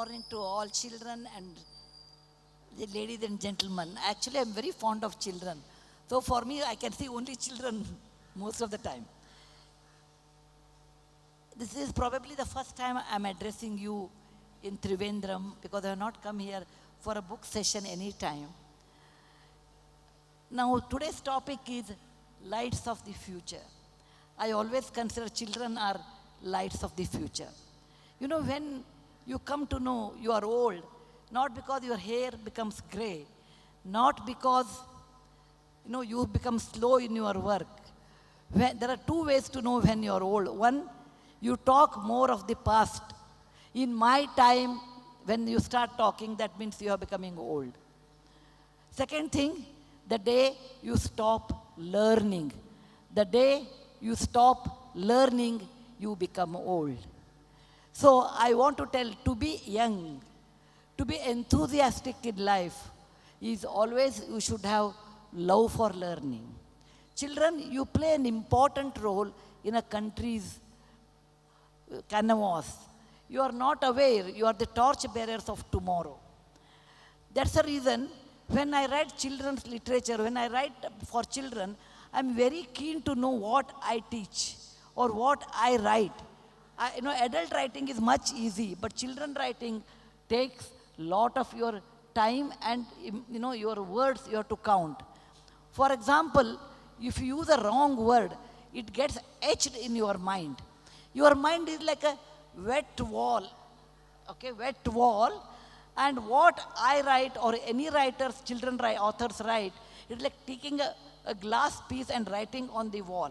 morning to all children and the ladies and gentlemen. Actually, I'm very fond of children. So for me, I can see only children most of the time. This is probably the first time I'm addressing you in Trivandrum because I have not come here for a book session any time. Now, today's topic is lights of the future. I always consider children are lights of the future. You know, when you come to know you are old, not because your hair becomes gray, not because you become slow in your work. There are two ways to know when you are old. One, you talk more of the past. In my time, when you start talking, that means you are becoming old. Second thing, the day you stop learning. The day you stop learning, you become old. So I want to tell, to be young, to be enthusiastic in life, is always you should have love for learning. Children, you play an important role in a country's canvas. You are not aware, you are the torch bearers of tomorrow. That's the reason when I write children's literature, when I write for children, I'm very keen to know what I teach or what I write. Adult writing is much easy, but children writing takes lot of your time and your words you have to count. For example, if you use a wrong word, it gets etched in your mind. Your mind is like a wet wall, wet wall. And what I write or any writers, authors write, it's like taking a glass piece and writing on the wall.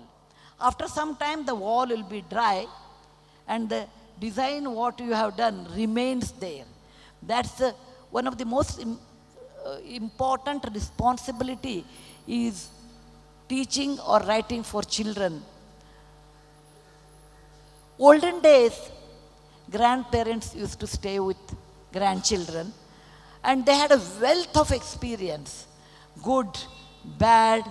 After some time, the wall will be dry and the design what you have done remains there. That's one of the most important responsibility is teaching or writing for children. Olden days, grandparents used to stay with grandchildren and they had a wealth of experience, good, bad,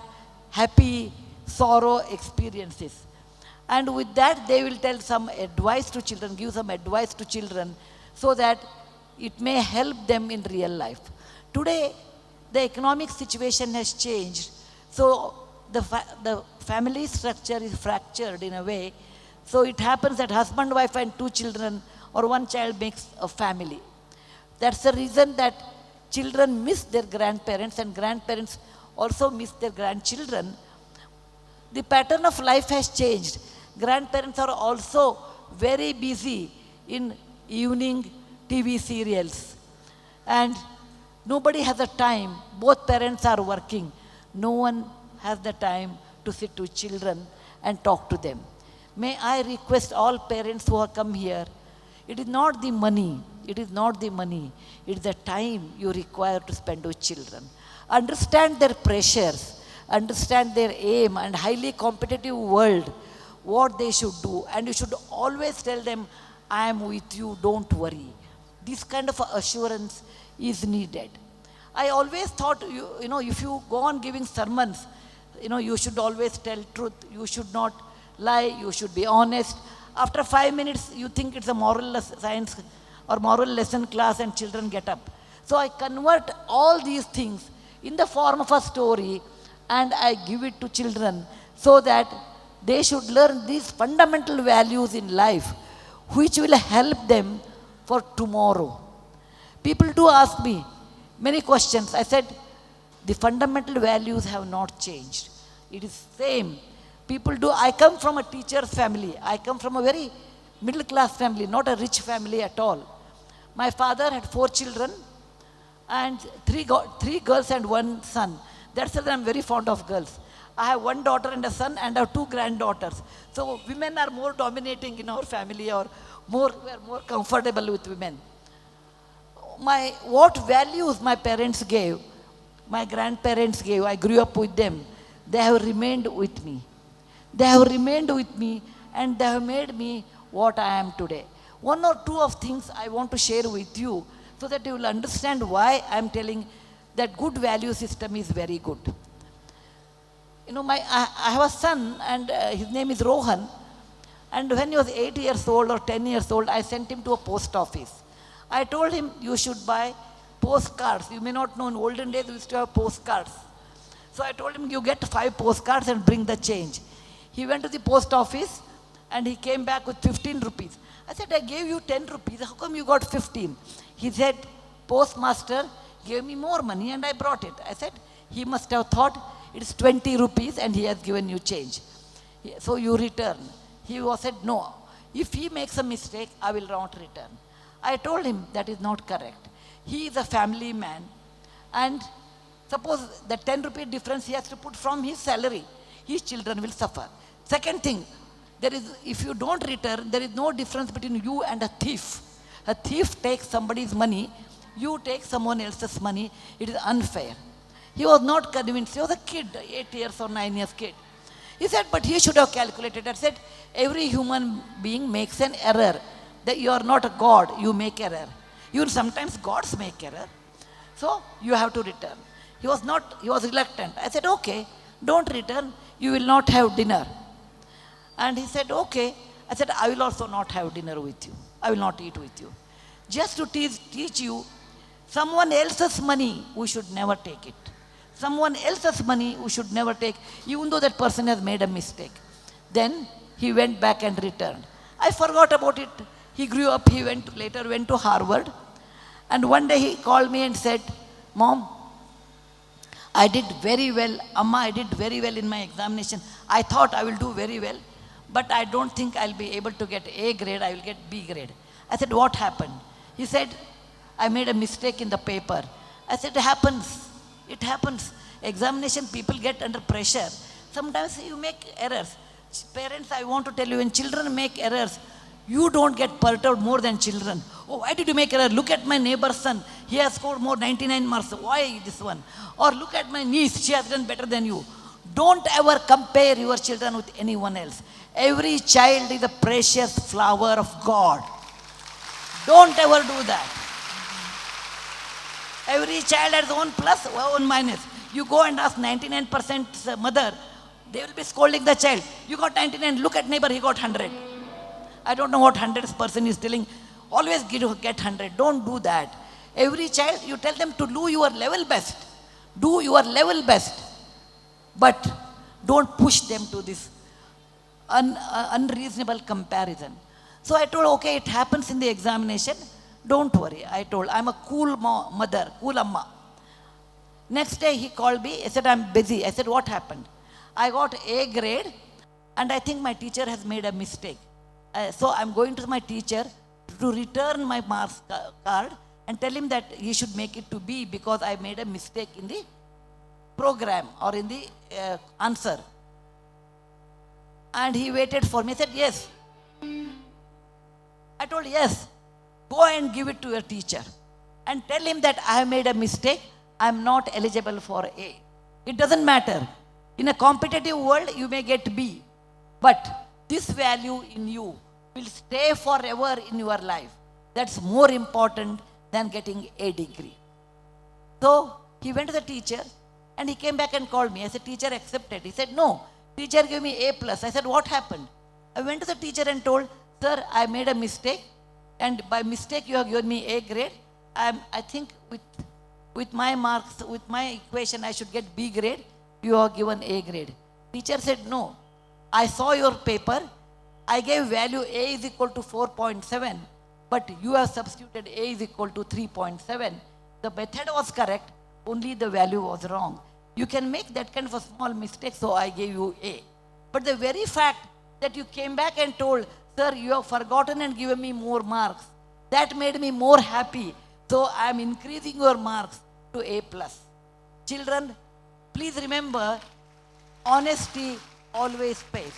happy, sorrow experiences. And with that, they will tell some advice to children, give some advice to children so that it may help them in real life. Today, the economic situation has changed. So the family structure is fractured in a way. So it happens that husband, wife and two children or one child makes a family. That's the reason that children miss their grandparents and grandparents also miss their grandchildren. The pattern of life has changed. Grandparents are also very busy in evening TV serials. And nobody has a time. Both parents are working. No one has the time to sit with children and talk to them. May I request all parents who have come here, it is not the money. It is not the money. It is the time you require to spend with children. Understand their pressures. Understand their aim and highly competitive world, what they should do. And you should always tell them, I am with you, don't worry. This kind of assurance is needed. I always thought, if you go on giving sermons, you should always tell truth. You should not lie. You should be honest. After 5 minutes, you think it's a moral science or moral lesson class and children get up. So I convert all these things in the form of a story and I give it to children so that they should learn these fundamental values in life which will help them for tomorrow. People do ask me many questions. I said, the fundamental values have not changed. It is same. People do. I come from a teacher's family. I come from a very middle class family, not a rich family at all. My father had 4 children and three girls and 1 son. That's why I'm very fond of girls. I have 1 daughter and a son and I have 2 granddaughters. So women are more dominating in our family or we are more comfortable with women. What values my parents gave, my grandparents gave, I grew up with them. They have remained with me. They have remained with me and they have made me what I am today. 1 or 2 of things I want to share with you so that you will understand why I am telling that good value system is very good. I have a son and his name is Rohan. And when he was 8 years old or 10 years old, I sent him to a post office. I told him, you should buy postcards. You may not know, in olden days we used to have postcards. So I told him, you get 5 postcards and bring the change. He went to the post office and he came back with 15 rupees. I said, I gave you 10 rupees. How come you got 15? He said, postmaster gave me more money and I brought it. I said, he must have thought it's 20 rupees and he has given you change. So you return. He said, no. If he makes a mistake, I will not return. I told him that is not correct. He is a family man. And suppose the 10 rupee difference he has to put from his salary, his children will suffer. Second thing, if you don't return, there is no difference between you and a thief. A thief takes somebody's money, you take someone else's money. It is unfair. He was not convinced. He was a kid, 8 years or 9 years kid. He said, but he should have calculated. I said, every human being makes an error. That you are not a God, you make error. Even sometimes gods make error. So you have to return. He was reluctant. I said, okay, don't return. You will not have dinner. And he said, okay. I said, I will also not have dinner with you. I will not eat with you. Just to teach you, someone else's money, we should never take it. Someone else's money, we should never take, even though that person has made a mistake. Then he went back and returned. I forgot about it. He grew up, later went to Harvard. And one day he called me and said, Mom, I did very well. Amma, I did very well in my examination. I thought I will do very well, but I don't think I'll be able to get A grade. I will get B grade. I said, what happened? He said, I made a mistake in the paper. I said, it happens. It happens. Examination, people get under pressure. Sometimes you make errors. Parents, I want to tell you, when children make errors, you don't get perturbed more than children. Oh, why did you make error? Look at my neighbor's son. He has scored more 99 marks. Why this one? Or look at my niece. She has done better than you. Don't ever compare your children with anyone else. Every child is a precious flower of God. Don't ever do that. Every child has one plus, one minus. You go and ask 99% mother, they will be scolding the child. You got 99, look at neighbor, he got 100. I don't know what 100th person is telling. Always get 100. Don't do that. Every child, you tell them to do your level best. Do your level best. But don't push them to this unreasonable comparison. So I told, okay, it happens in the examination. Don't worry. I told, I'm a cool mother, cool amma. Next day he called me. He said, I'm busy. I said, what happened? I got A grade and I think my teacher has made a mistake. So I'm going to my teacher to return my marks card and tell him that he should make it to B because I made a mistake in the program or in the answer. And he waited for me. He said, yes. I told, yes. Go and give it to your teacher and tell him that I have made a mistake. I am not eligible for A. It doesn't matter. In a competitive world, you may get B. But this value in you will stay forever in your life. That's more important than getting a degree. So he went to the teacher and he came back and called me. I said, teacher accepted. He said, no. Teacher gave me A+. I said, what happened? I went to the teacher and told, sir, I made a mistake. And by mistake, you have given me A grade. I think with my marks, with my equation, I should get B grade. You have given A grade. Teacher said, no. I saw your paper. I gave value A is equal to 4.7, but you have substituted A is equal to 3.7. The method was correct, only the value was wrong. You can make that kind of a small mistake, so I gave you A. But the very fact that you came back and told, sir, you have forgotten and given me more marks, that made me more happy. So I am increasing your marks to A+. Children, please remember, honesty always pays.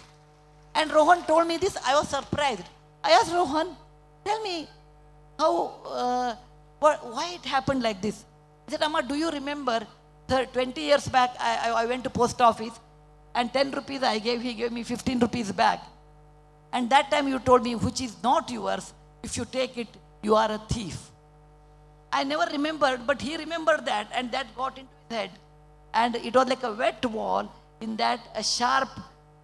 And Rohan told me this, I was surprised. I asked Rohan, tell me why it happened like this. He said, Amma, do you remember 20 years back, I went to post office and 10 rupees I gave, he gave me 15 rupees back. And that time you told me, which is not yours, if you take it, you are a thief. I never remembered, but he remembered that, and that got into his head. And it was like a wet wall. In that, a sharp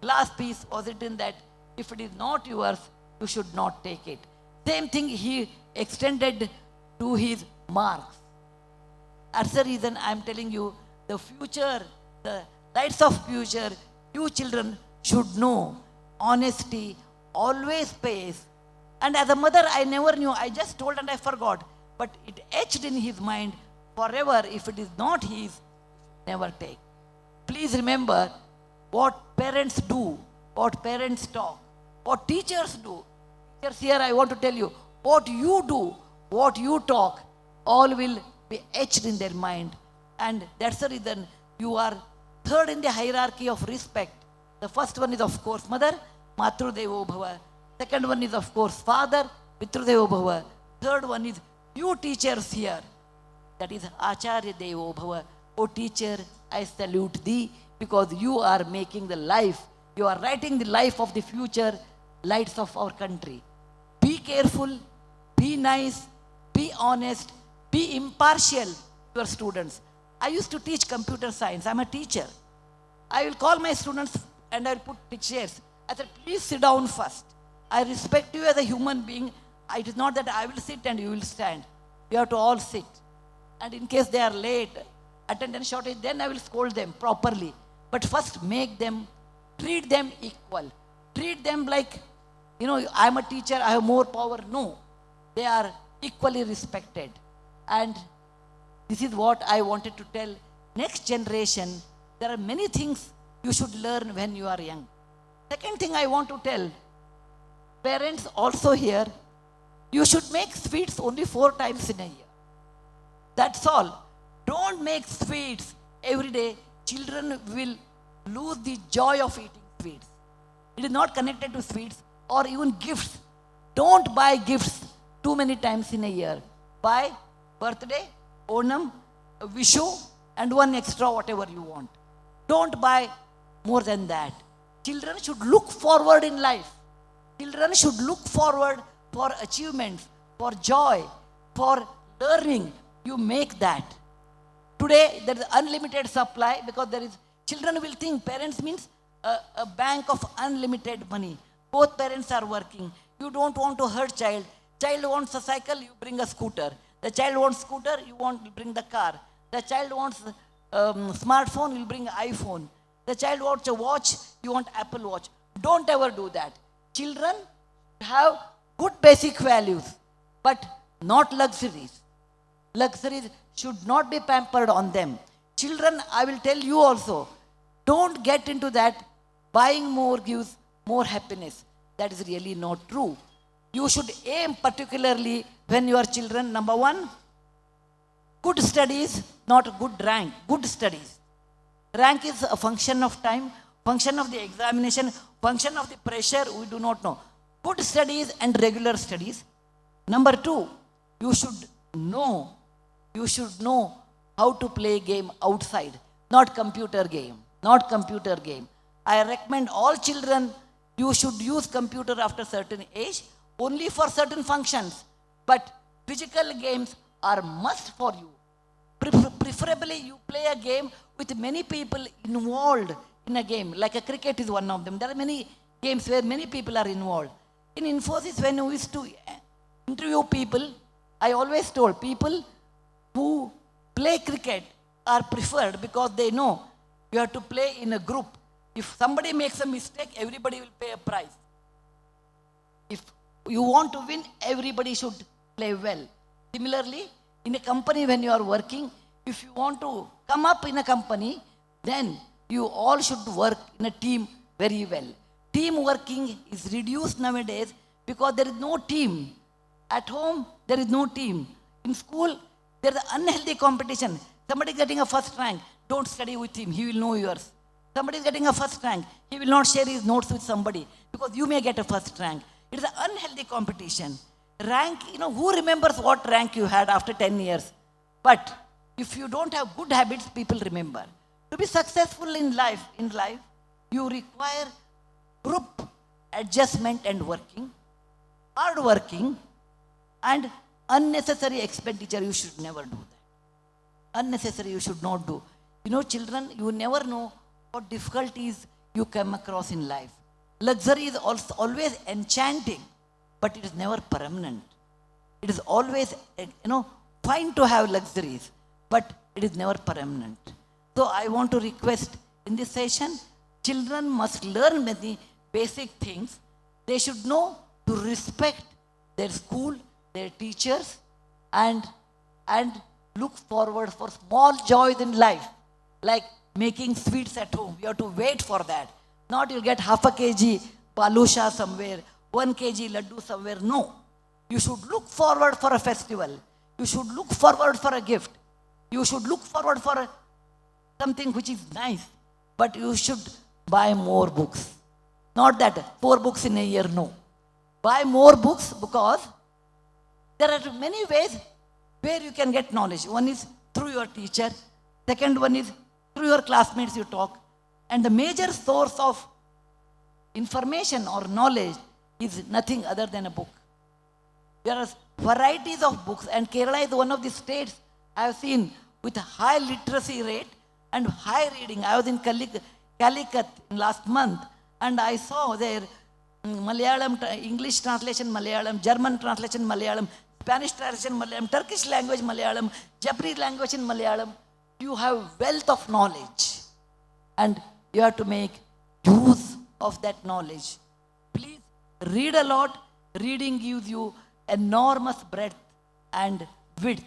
glass piece was written that if it is not yours, you should not take it. Same thing he extended to his marks. That's the reason I'm telling you, the future, the lights of future, you children should know honesty always pays. And as a mother, I never knew. I just told and I forgot. But it etched in his mind forever. If it is not his, never take. Please remember what parents do, what parents talk, what teachers do. Teachers here, I want to tell you, what you do, what you talk, all will be etched in their mind. And that's the reason you are third in the hierarchy of respect. The first one is, of course, mother, Mathrubhumi bhava. Second one is, of course, father, Pitrudevo bhava. Third one is you teachers here. That is Acharya Devo bhava. Oh teacher, I salute thee because you are making the life, you are writing the life of the future lights of our country. Be careful, be nice, be honest, be impartial to your students. I used to teach computer science. I'm a teacher. I will call my students and I will put chairs. I said, please sit down first. I respect you as a human being. It is not that I will sit and you will stand. You have to all sit. And in case they are late, attendance shortage, then I will scold them properly. But first make them, treat them equal. Treat them like, I'm a teacher, I have more power. No, they are equally respected. And this is what I wanted to tell next generation. There are many things you should learn when you are young. Second thing I want to tell, parents also here, you should make sweets only 4 times in a year. That's all. Don't make sweets every day. Children will lose the joy of eating sweets. It is not connected to sweets or even gifts. Don't buy gifts too many times in a year. Buy birthday, Onam, Vishu, and one extra, whatever you want. Don't buy more than that. Children should look forward in life. Children should look forward for achievements, for joy, for learning. You make that. Today, there is unlimited supply because children will think parents means a bank of unlimited money. Both parents are working. You don't want to hurt child. Child wants a cycle, you bring a scooter. The child wants scooter, you bring the car. The child wants smartphone, you bring iPhone. The child wants a watch, you want Apple Watch. Don't ever do that. Children have good basic values, but not luxuries. Luxuries should not be pampered on them. Children, I will tell you also, don't get into that buying more gives more happiness. That is really not true. You should aim particularly when you are children, number one, good studies, not good rank, good studies. Rank is a function of time, function of the examination, function of the pressure, we do not know. Good studies and regular studies. Number two, you should know how to play game outside, not computer game. I recommend all children, you should use computer after certain age, only for certain functions. But physical games are must for you. Preferably you play a game with many people involved in a game, like a cricket is one of them. There are many games where many people are involved. In Infosys, when we used to interview people, I always told people who play cricket are preferred because they know you have to play in a group. If somebody makes a mistake, everybody will pay a prize. If you want to win, everybody should play well. Similarly, in a company when you are working, if you want to come up in a company, then you all should work in a team very well. Team working is reduced nowadays because there is no team. At home, there is no team. In school, there is unhealthy competition. Somebody is getting a first rank, don't study with him, he will know yours. Somebody is getting a first rank, he will not share his notes with somebody because you may get a first rank. It is an unhealthy competition. Rank, who remembers what rank you had after 10 years? But if you don't have good habits, people remember. To be successful in life, you require group adjustment and working, hard working, and unnecessary expenditure. You should never do that. Unnecessary you should not do. Children, you never know what difficulties you come across in life. Luxury is also always enchanting, but it is never permanent. It is always, fine to have luxuries, but it is never permanent. So I want to request in this session, children must learn many basic things. They should know to respect their school, their teachers, and look forward for small joys in life, like making sweets at home. You have to wait for that. Not you'll get half a kg balusha somewhere, 1 kg laddu somewhere. No. You should look forward for a festival. You should look forward for a gift. You should look forward for something which is nice. But you should buy more books. Not that 4 books in a year, no. Buy more books because there are many ways where you can get knowledge. One is through your teacher. Second one is through your classmates you talk. And the major source of information or knowledge is nothing other than a book. There are varieties of books, and Kerala is one of the states I have seen with a high literacy rate and high reading. I was in Calicut last month, and I saw there Malayalam, English translation Malayalam, German translation Malayalam, Spanish translation Malayalam, Turkish language Malayalam, Japanese language in Malayalam. You have wealth of knowledge, and you have to make use of that knowledge. Please read a lot. Reading gives you enormous breadth and width.